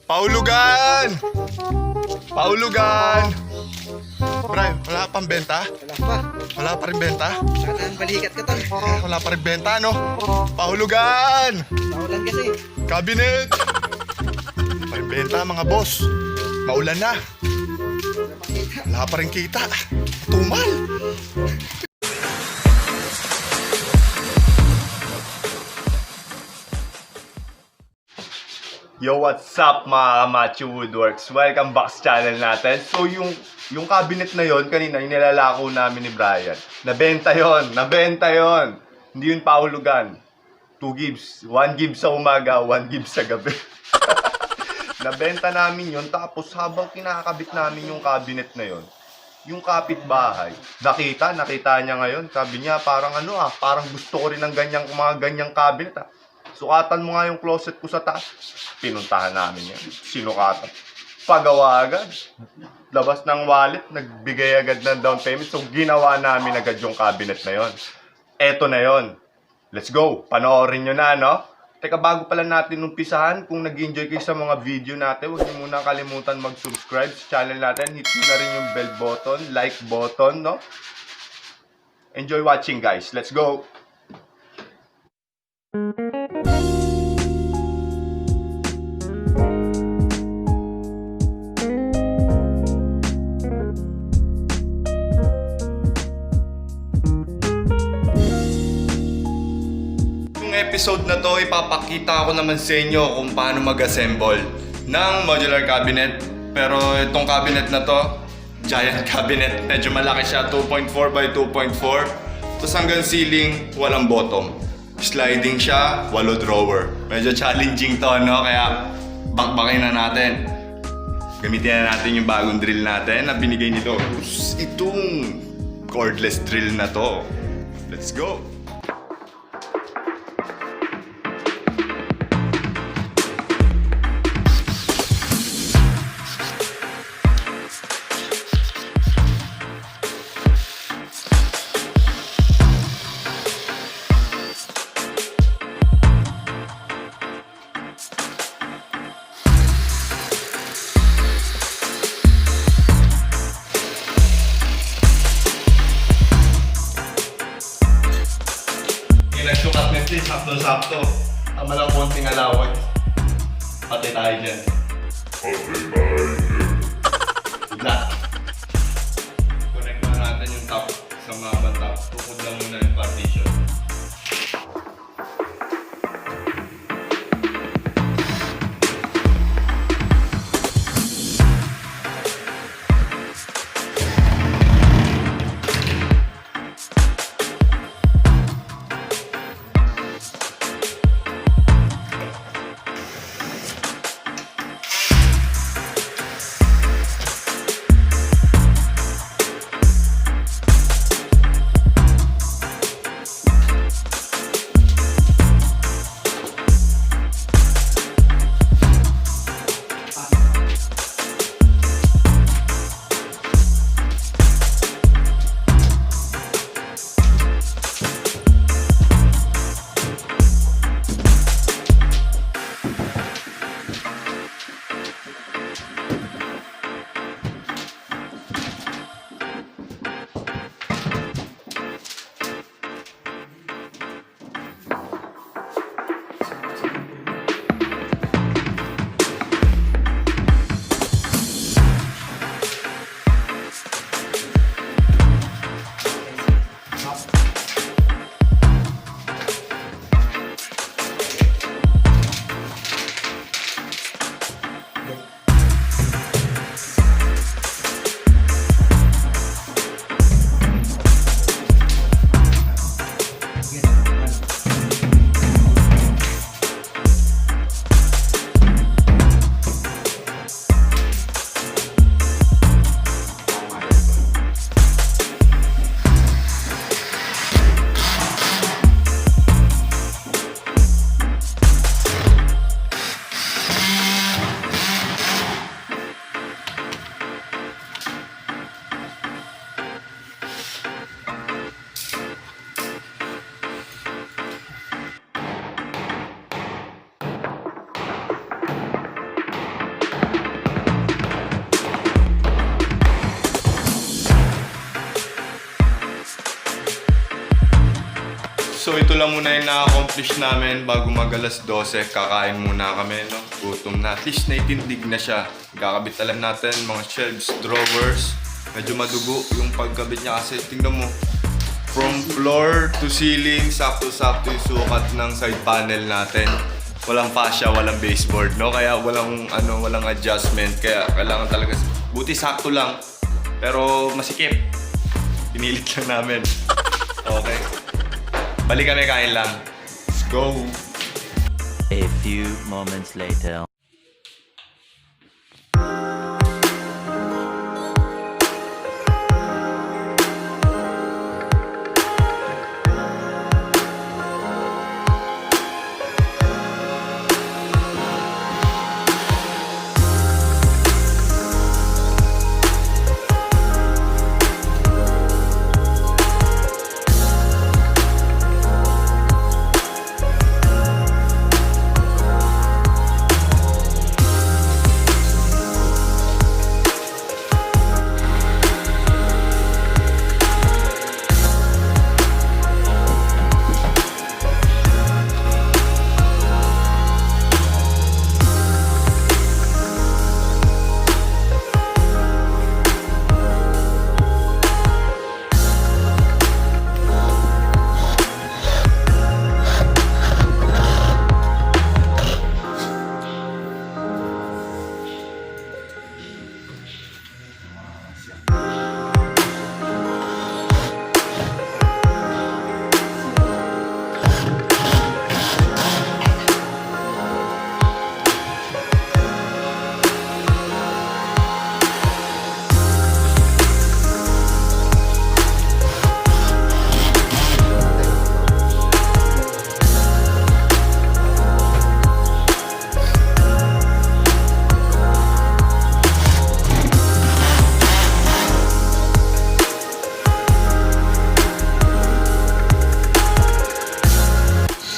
Paulugan! Paulugan! Bray, wala pang benta? Wala pa. Wala pa rin benta? Sana ang balikat ka tol. Wala pa rin benta, no? Paulugan! Taulan kasi. Cabinet! Wala pa rin benta, mga boss. Maulan na. Wala pa rin kita. Tumal! Yo, what's up mga Machowoodworks? Welcome back sa channel natin. So yung cabinet na yon kanina, yung nilalako namin ni Brian. Nabenta yon. Hindi yun paulugan. 2 gives. 1 gives sa umaga, 1 gives sa gabi. Nabenta namin yon. Tapos habang kinakabit namin yung cabinet na yon, yung kapitbahay, nakita niya ngayon. Sabi niya, parang parang gusto ko rin ng mga ganyang cabinet. Sukatan mo nga yung closet ko sa taas. Pinuntahan namin yan. Sinukatan. Pagawa agad. Labas ng wallet. Nagbigay agad ng down payment. So, ginawa namin agad yung cabinet na yon. Eto na yon. Let's go. Panoorin nyo na, no? Teka, bago pala natin umpisahan, kung nag-enjoy kayo sa mga video natin, huwag nyo muna kalimutan mag-subscribe sa channel natin. Hit nyo na rin yung bell button, like button, no? Enjoy watching, guys. Let's go. Episode na to, ipapakita ko naman sa inyo kung paano mag-assemble ng modular cabinet. Pero itong cabinet na to, giant cabinet. Medyo malaki siya, 2.4 by 2.4. Tapos hanggang ceiling, walang bottom. Sliding siya, 8 drawer. Medyo challenging to, no? Kaya bakbakin na natin. Gamitin na natin yung bagong drill natin na binigay nito. Itong cordless drill na to. Let's go! Nagsukat nito, sakto-sakto. Tama lang konting alawag. Pati tayo dyan. Good luck. Connect na natin yung top sa mga bantap. Tukod lang muna yung partition. So ito lang muna yung na-accomplish namin bago mag-alas 12. Kakain muna kami, no? Gutom na. At least naitindig na siya. Kakabit lang natin mga shelves, drawers. Medyo madugo yung pagkabit niya kasi tingnan mo. From floor to ceiling, sakto-sakto yung sukat ng side panel natin. Walang fascia, walang baseboard, no? Kaya walang adjustment. Kaya kailangan talaga, buti sakto lang. Pero masikip. Pinilit lang namin. Okay. Balik kami, kain lang. Let's go! A few moments later.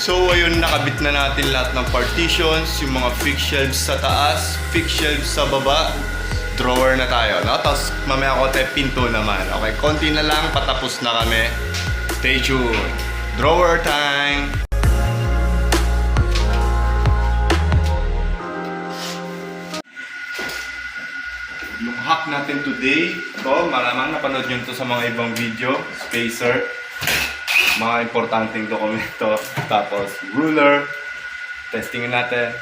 So ayun, nakabit na natin lahat ng partitions, yung mga fixed shelves sa taas, fixed shelves sa baba, drawer na tayo, no? Tapos mamaya konti pinto naman. Okay, konti na lang, patapos na kami. Stay tuned. Drawer time! Yung hack natin today, ito, malamang napanood nyo ito sa mga ibang video, spacer, mga importanteng dokumento, tapos ruler, testingin natin.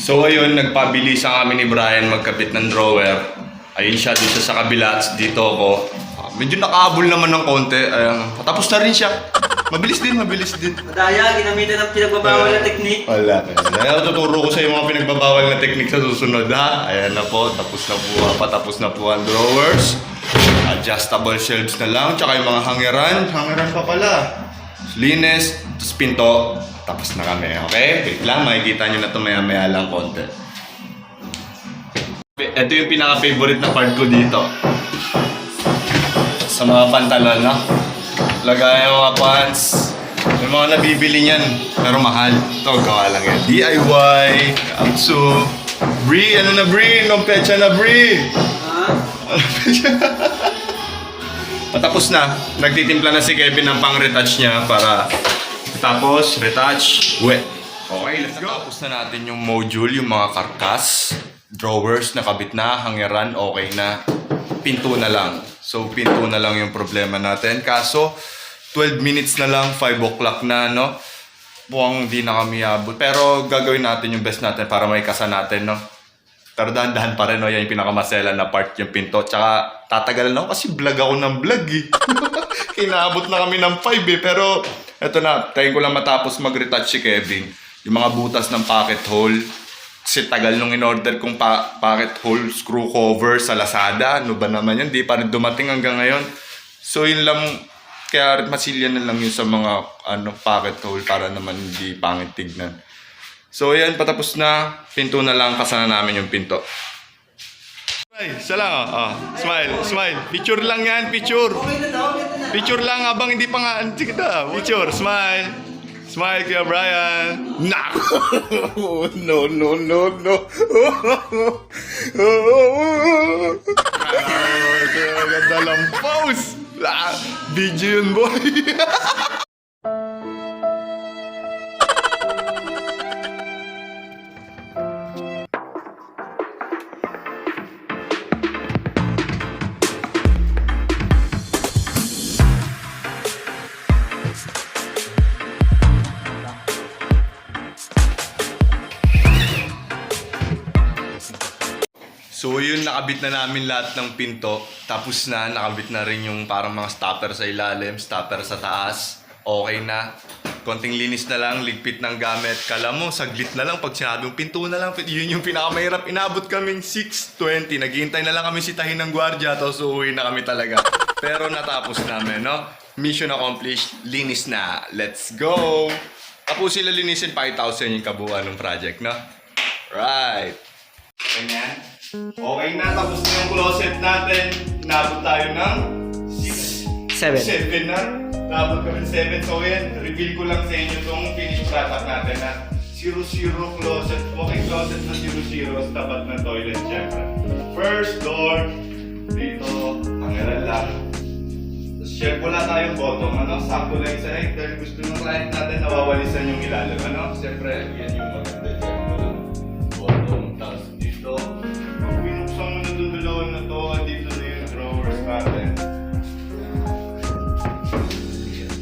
So ayun, nagpabilisan kami ni Brian magkabit ng drawer. Ayun siya dito sa kabila, dito ako. Medyo nakahabol naman ng konti. Ayan, tapos na rin siya. Mabilis din, mabilis din. Madaya, ginamitan ng pinagbabawal na teknik. Wala. Ayan, tuturo ko sa yung mga pinagbabawal na teknik sa susunod, ha? Ayan na po, tapos na po, patapos na po ang drawers. Adjustable shelves na lang, tsaka yung mga hangeran. Hangeran pa pala. Linis, tapos pinto. Tapos na kami, okay? Wait lang, makikita nyo na ito maya-maya lang konti. Ito yung pinaka-favorite na part ko dito. Sa mga pantalon, no? Lagay yung mga pants. Yung mga nabibili niyan, pero mahal. Ito, gawa lang yan. DIY, Amso. Brie, ano na Brie? Nung pecha na Brie. Patapos na. Nagtitimpla na si Kevin ng pang-retouch niya para tapos retouch, wet. Okay, let's go. Tapos na natin yung module, yung mga karkas, drawers, nakabit na, hangeran, okay na. Pinto na lang. So, pinto na lang yung problema natin. Kaso, 12 minutes na lang, 5 o'clock na, no? Buong di na kami abot. Pero gagawin natin yung best natin para may kasa natin, no? Pero dahan-dahan pa rin, no? Yan yung pinakamasela na part, yung pinto. Tsaka, tatagalan ako kasi vlog ako ng vlog, eh. Kinaabot na kami ng 5, eh. Pero, eto na, tayo ko lang matapos mag-retouch si Kevin. Yung mga butas ng pocket hole. Kasi tagal nung in-order kong pocket hole screw cover sa Lazada. Ano ba naman yun? Di pa rin dumating hanggang ngayon. So yun lang, kaya masilyan na lang yun sa mga pocket hole para naman hindi pangit tignan. So yan, patapos na. Pinto na lang, kasana namin yung pinto. Ay, isa lang smile, smile. Picture lang yan, picture. Okay na daw, ganda na. Picture lang habang hindi pa nga. Sige na, picture, smile. Smile kaya Brian. Nah! No, no, no, no. Ganda lang pose. Video yun, boy. So yun, nakabit na namin lahat ng pinto. Tapos na, nakabit na rin yung parang mga stopper sa ilalim, stopper sa taas. Okay na. Konting linis na lang, ligpit ng gamit. Kala mo, saglit na lang. Pag sinabing pinto na lang, yun yung pinakamahirap. Inabot kaming 6:20. Naghihintay na lang kami sitahin ng gwardiya, tapos uuwi na kami talaga. Pero natapos namin, no? Mission accomplished. Linis na. Let's go! Tapos sila linisin, 5,000 yung kabuuan ng project, no? Right. Ganyan. Okay na, tapos na yung closet natin. Inabot tayo ng 7 na. Inabot kami ng 7. So yan, reveal ko lang sa inyo itong finished product natin na 0-0 closet. Walking closet na 0-0. Tapat na toilet, syempre. First door. Dito, hangeran lang. Tapos syempre, wala tayong bottom. Sakto lang isa. Dahil gusto ng client natin nawawalisan yung ilalim. Syempre, yan yung maganda dyan. Bottom. Tapos dito. Dito na yung drawers natin.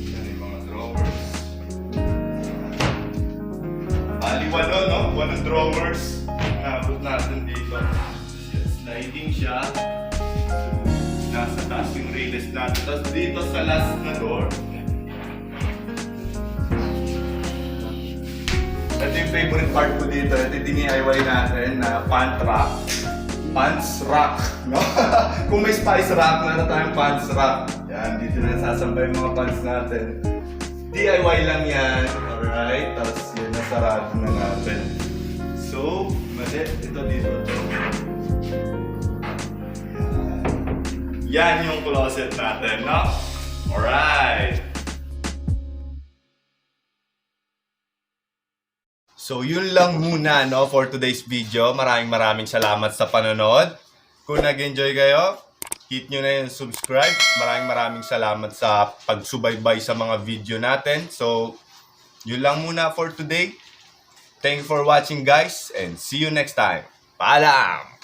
Yan yung mga drawers. Walo, no? Walong drawers. Nabot natin dito. Sliding siya. Nasa taas yung railings natin. Tapos dito sa last na door. Ito yung favorite part ko dito. Ito yung DIY natin na pant rack. Pants rack, no? Kung may spice rack, meron tayong pants rack. Yan, dito na sasambay yung mga pants natin. DIY lang yan, alright? Tapos yun, nasarado na natin. So, mali, ito dito. Yan yung closet natin, no? Alright! So yun lang muna, no, for today's video. Maraming salamat sa panonood. Kung nag-enjoy kayo, hit nyo na yung subscribe. Maraming salamat sa pagsubaybay sa mga video natin. So yun lang muna for today. Thank you for watching, guys, and see you next time. Paalam!